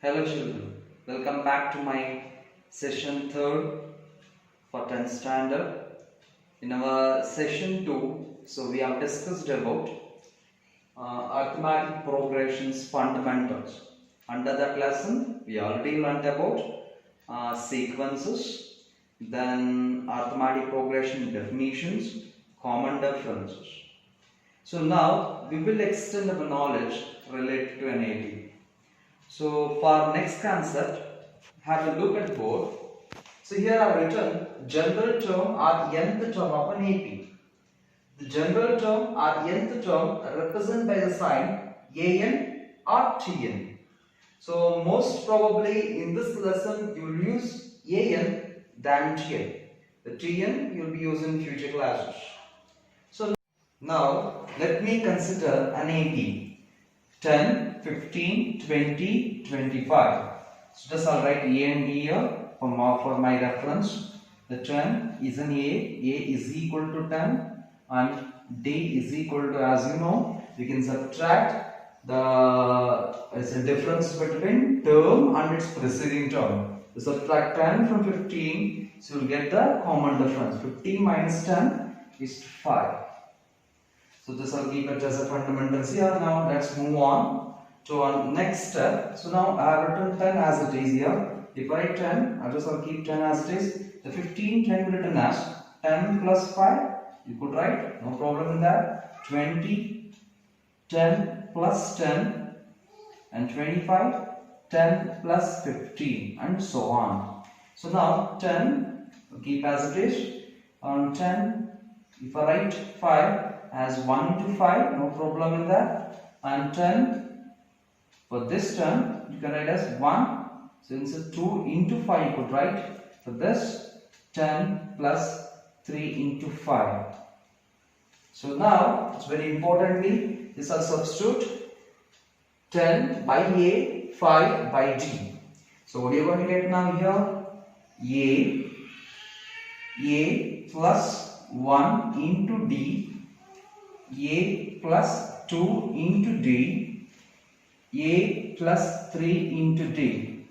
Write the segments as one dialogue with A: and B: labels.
A: Hello children, welcome back to my session 3rd for 10th standard. In our session 2, we have discussed about arithmetic progressions fundamentals. Under that lesson, we already learned about sequences, then arithmetic progression definitions, common differences. So now we will extend our knowledge related to an AP. So for next concept, have a look at board. So here I have written general term or nth term of an AP. The general term or nth term represented by the sign an or tn. So most probably in this lesson you will use an than tn. The tn you will be using in future classes. So now let me consider an AP. 10, 15, 20, 25. So just I'll write A and D here for my reference. The 10 is an A is equal to 10 and D is equal to, as you know, we can subtract it's a difference between term and its preceding term. To subtract 10 from 15, so you'll get the common difference. 15 minus 10 is 5. So this I'll keep it as a fundamental here. Now let's move on to our next step. So now I have written 10 as it is here. If I write 10, I'll keep 10 as it is. The 15 can be written as 10 plus 5. You could write, no problem in that. 20, 10 plus 10 and 25, 10 plus 15 and so on. So now 10, keep as it is. On 10, if I write 5, as 1 into 5, no problem in that. And 10, for this term, you can write as 1. Since it's 2 into 5, you could write for this 10 plus 3 into 5. So now, it's very importantly, this I'll substitute 10 by A, 5 by D. So what are you going to get now here? A plus 1 into D, A plus 2 into D, A plus 3 into D.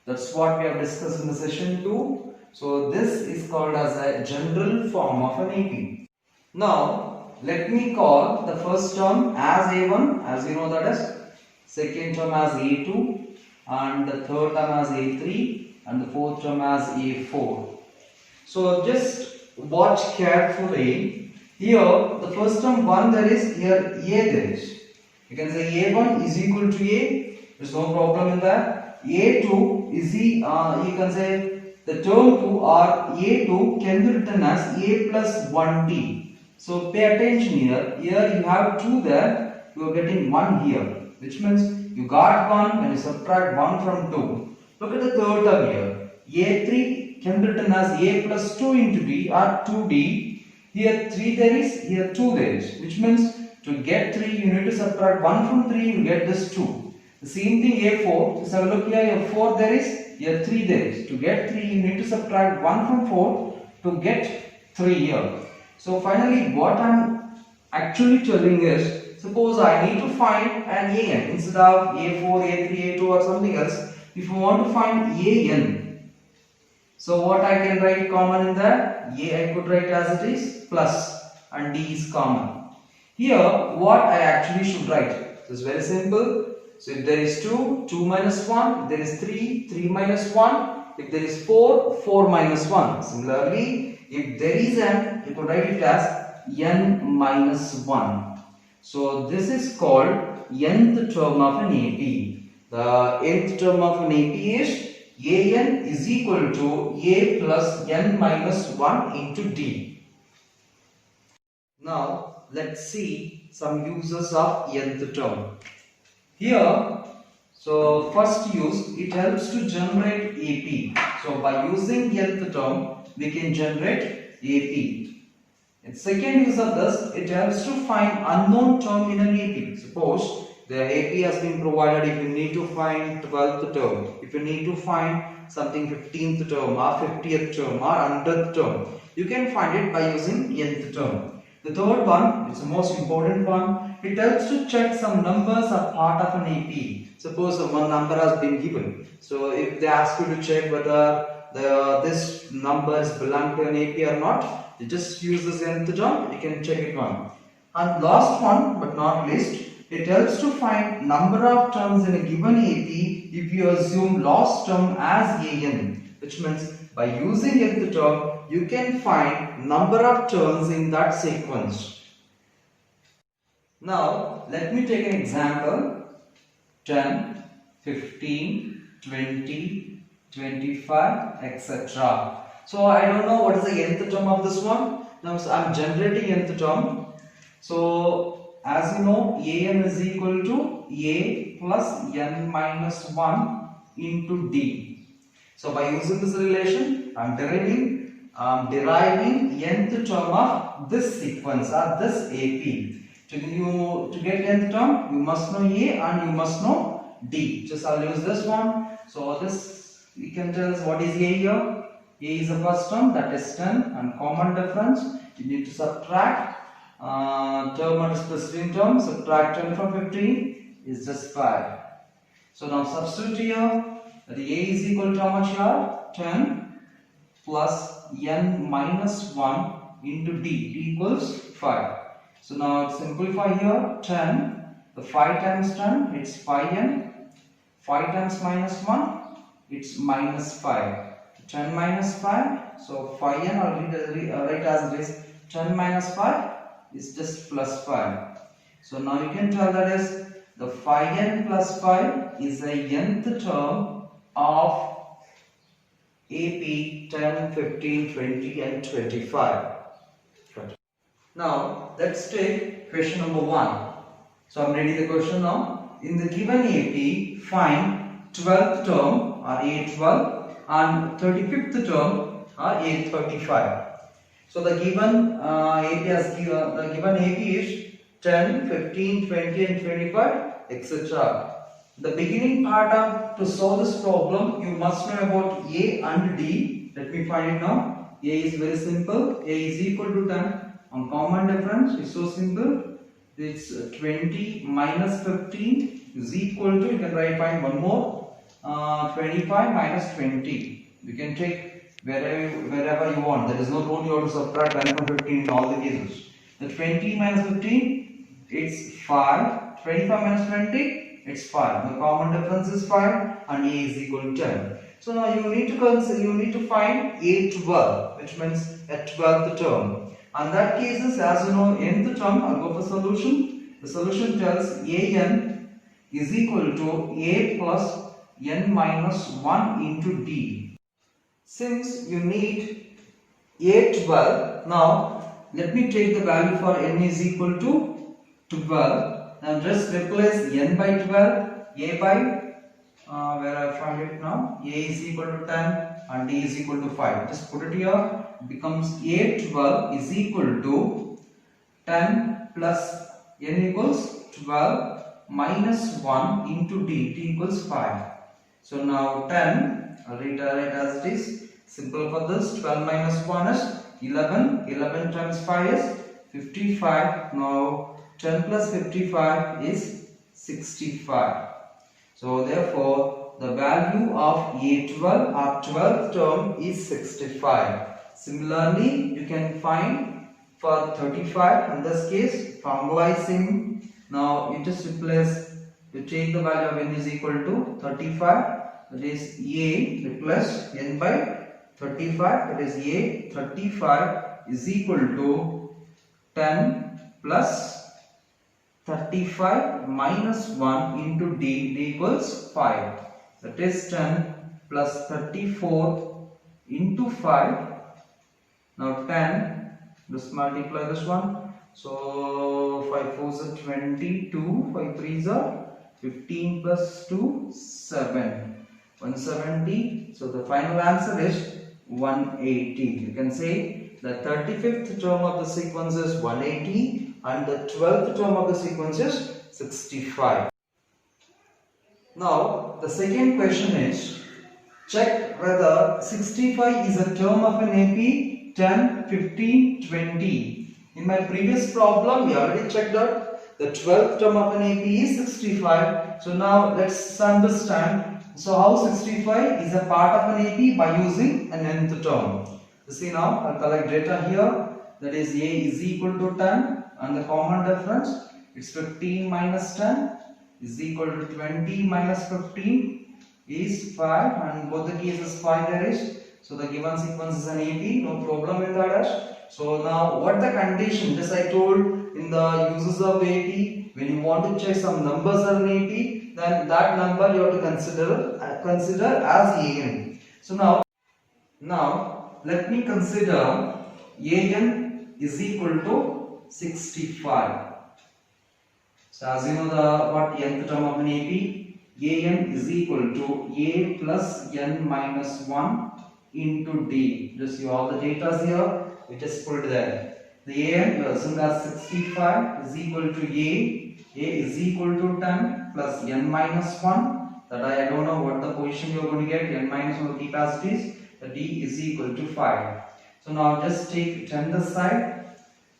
A: That's what we have discussed in the session 2. So this is called as a general form of an AP. Now let me call the first term as A1, as you know that is, second term as A2, and the third term as A3, and the fourth term as A4. So just watch carefully. Here, the first term 1 there is, here A there is. You can say A1 is equal to A. There is no problem in that. A2 is you can say the term 2 or A2 can be written as A plus 1D. So pay attention here. Here you have 2 there. You are getting 1 here. Which means you got 1 when you subtract 1 from 2. Look at the third term here. A3 can be written as A plus 2 into D or 2D. Here 3 there is, here 2 there is, which means to get 3 you need to subtract 1 from 3, you get this 2. The same thing A4, just have a look here, 4 there is, here 3 there is. To get 3 you need to subtract 1 from 4 to get 3 here. So finally what I am actually telling is, suppose I need to find an AN instead of A4, A3, A2 or something else. If you want to find AN, so what I can write common in that? A I could write as it is plus and D is common. Here what I actually should write? So it's very simple. So if there is 2, 2 minus 1. If there is 3, 3 minus 1. If there is 4, 4 minus 1. Similarly, if there is n, you could write it as n minus 1. So this is called nth term of an AP. The nth term of an AP is AN is equal to A plus n minus 1 into D. Now let's see some uses of nth term. Here, so first use, it helps to generate AP. So by using nth term, we can generate AP. And second use of this, it helps to find unknown term in an AP. Suppose the AP has been provided if you need to find 12th term, if you need to find something 15th term or 50th term or 100th term, you can find it by using nth term. The third one, it's the most important one, it helps to check some numbers are part of an AP. Suppose one number has been given. So if they ask you to check whether this numbers belong to an AP or not, you just use this nth term, you can check it one. And last one but not least, it helps to find number of terms in a given AP if you assume last term as an, which means by using nth term, you can find number of terms in that sequence. Now, let me take an example. 10, 15, 20, 25, etc. So, I don't know what is the nth term of this one. Now, so I am generating nth term. So, as you know, an is equal to a plus n minus 1 into d. So, by using this relation, I am deriving nth term of this sequence or this AP. To get nth term, you must know A and you must know D. Just I'll use this one. So this we can tell us what is A here. A is the first term, that is 10, and common difference. You need to subtract term and specific term. Subtract 10 from 15 is just 5. So now substitute here. That A is equal to how much here? 10 plus n minus 1 into D. D equals 5. So now simplify here. 10, the 5 times 10, it's 5n. 5 times minus 1, it's minus 5. 10 minus 5, so 5n, I'll write as it is. 10 minus 5 is just plus 5. So now you can tell that is the 5n plus 5 is the nth term of AP 10, 15, 20 and 25. Now let's take question number 1. So I'm reading the question now. In the given AP, find 12th term or A12 and 35th term or A35. So the given AP is 10, 15, 20 and 25, etc. The beginning part to solve this problem, you must know about A and D. Let me find it now. A is very simple. A is equal to 10. On common difference is so simple. It's 20 minus 15 is equal to, you can find one more, 25 minus 20. You can take wherever you want. There is no rule you have to subtract 10 from 15 in all the cases. The 20 minus 15, it's 5. 25 minus 20, it's 5. The common difference is 5 and A is equal to 10. So now you need to find A12, which means a 12th term. And that cases, as you know, nth term, I'll go for solution. The solution tells an is equal to a plus n minus 1 into d. Since you need A12, now let me take the value for n is equal to 12. Now just replace n by 12, a by, where I find it now, a is equal to 10 and d is equal to 5. Just put it here. Becomes A12 is equal to 10 plus n equals 12 minus 1 into d, t equals 5. So now 10, I'll write as it is. Simple for this, 12 minus 1 is 11. 11 times 5 is 55. Now 10 plus 55 is 65. So therefore, the value of A12 or 12th term is 65. Similarly, you can find for 35. In this case, formalizing. Now you just replace. You take the value of n is equal to 35. That is A replace n by 35. That is A 35 is equal to 10 plus 35 minus 1 into d. D equals 5. That is 10 plus 34 into 5. Now 10, just multiply this one. So 5 4s are 22, 5 3s are 15 plus 2, 7. 170. So the final answer is 180. You can say the 35th term of the sequence is 180 and the 12th term of the sequence is 65. Now the second question is, check whether 65 is a term of an AP 10, 15, 20. In my previous problem, we already checked that The 12th term of an AP is 65. So now let's understand. So how 65 is a part of an AP by using an nth term. You see now, I'll collect data here. That is A is equal to 10 and the common difference it's 15 minus 10 is equal to 20 minus 15 is 5 and both the cases 5 there is. So the given sequence is an AP, no problem with that. So now what the condition, just I told in the uses of AP, when you want to check some numbers are in AP, then that number you have to consider as AN. So now let me consider AN is equal to 65. So as you know the what nth term of an AP, AN is equal to A plus N minus 1 into D. Just you all the data here, we just put it there. The AN assumed as 65 is equal to A is equal to 10 plus N minus 1. That I don't know what the position you are going to get, N minus 1 capacities. The D is equal to 5. So now just take 10 this side.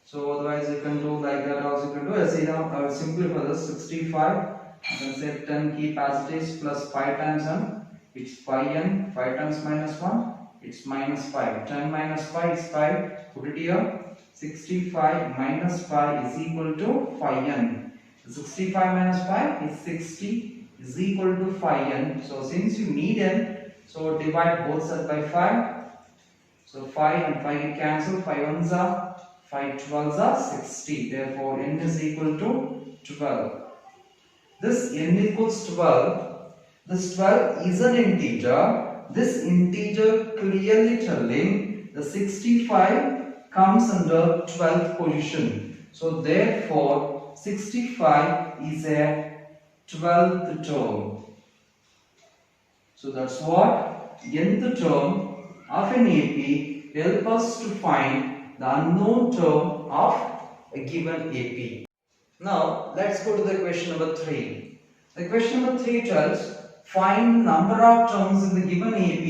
A: So otherwise you can do like that also you can do. I say now I will simplify this 65. I can say 10 capacities plus 5 times N. It's 5N. 5 times minus 1. It's minus 5. 10 minus 5 is 5. Put it here. 65 minus 5 is equal to 5N. 65 minus 5 is 60 is equal to 5N. So since you need N, so divide both sides by 5. So 5 and 5 get cancelled. 5 ones are 5 12s are 60. Therefore N is equal to 12. This N equals 12. This 12 is an integer. This integer clearly telling the 65 comes under 12th position. So therefore 65 is a 12th term. So that's what nth term of an AP help us to find the unknown term of a given AP. Now let's go to the question number 3. The question number 3 tells find number of terms in the given AP.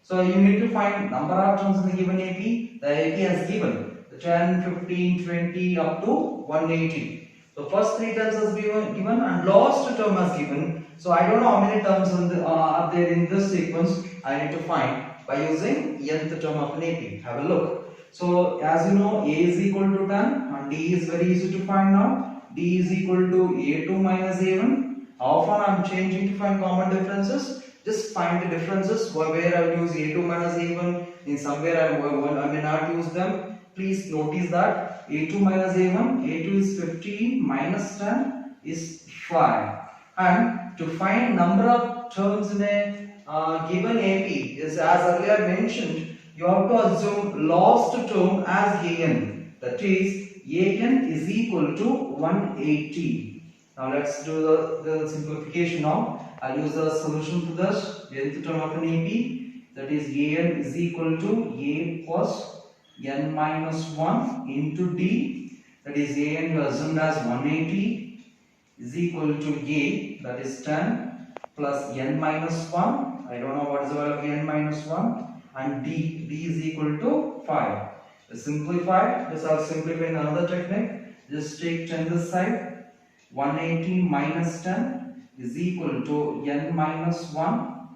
A: So you need to find number of terms in the given AP. The AP has given the 10, 15, 20 up to 180. So first 3 terms has been given and last term has given. So I don't know how many terms are there in this sequence. I need to find by using nth term of an AP. Have a look. So as you know, A is equal to 10 and D is very easy to find now. D is equal to A2 minus A1. How often I am changing to find common differences? Just find the differences where I will use A2 minus A1. In somewhere I may not use them. Please notice that A2 minus A1, A2 is 15 minus 10 is 5. And to find number of terms in a given AP is as earlier mentioned, you have to assume last term as AN. That is AN is equal to 180. Now let's do the simplification now. I'll use the solution to this nth term of an AP. That is AN is equal to A plus N minus 1 into D. That is AN assumed as 180 is equal to A, that is 10 plus N minus 1. I don't know what is the value of N minus 1. And D is equal to 5. To simplify, just I'll simplify in another technique. Just take 10 this side. 180 minus 10 is equal to N minus 1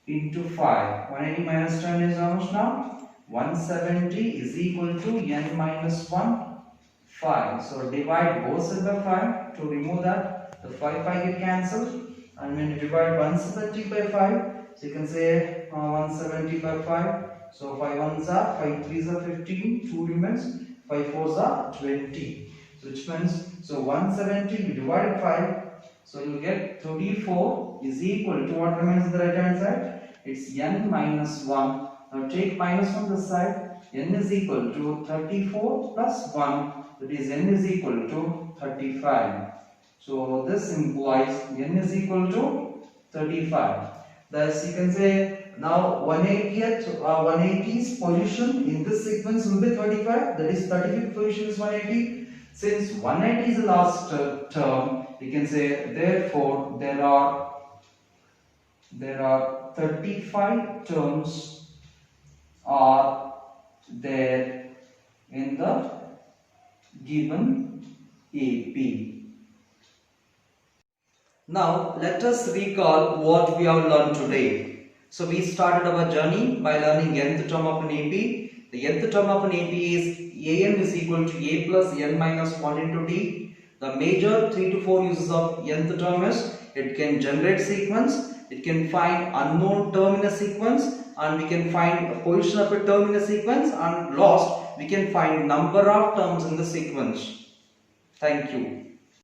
A: into 5. 180 minus 10 is how much now? 170 is equal to N minus 1, 5. So divide both sides by 5 to remove that. The 5 get cancelled. And when you divide 170 by 5, so you can say 170 by 5. So 5 ones are 5 threes are 15, 2 remains, 5 fours are 20. So which means, so 170 you divide 5, so you get 34 is equal to what remains on the right hand side? It's N minus 1. Now take minus 1 this side. N is equal to 34 plus 1. That is N is equal to 35. So this implies N is equal to 35. Thus you can say now 180's position in this sequence will be 35. That is 35th position is 180. Since 180 is the last term, we can say therefore there are 35 terms are there in the given AP. Now let us recall what we have learned today. So we started our journey by learning nth term of an AP. The nth term of an AP is an is equal to a plus n minus 1 into t. The major 3 to 4 uses of nth term is it can generate sequence, it can find unknown term in a sequence, and we can find a position of a term in a sequence, and last we can find number of terms in the sequence. Thank you.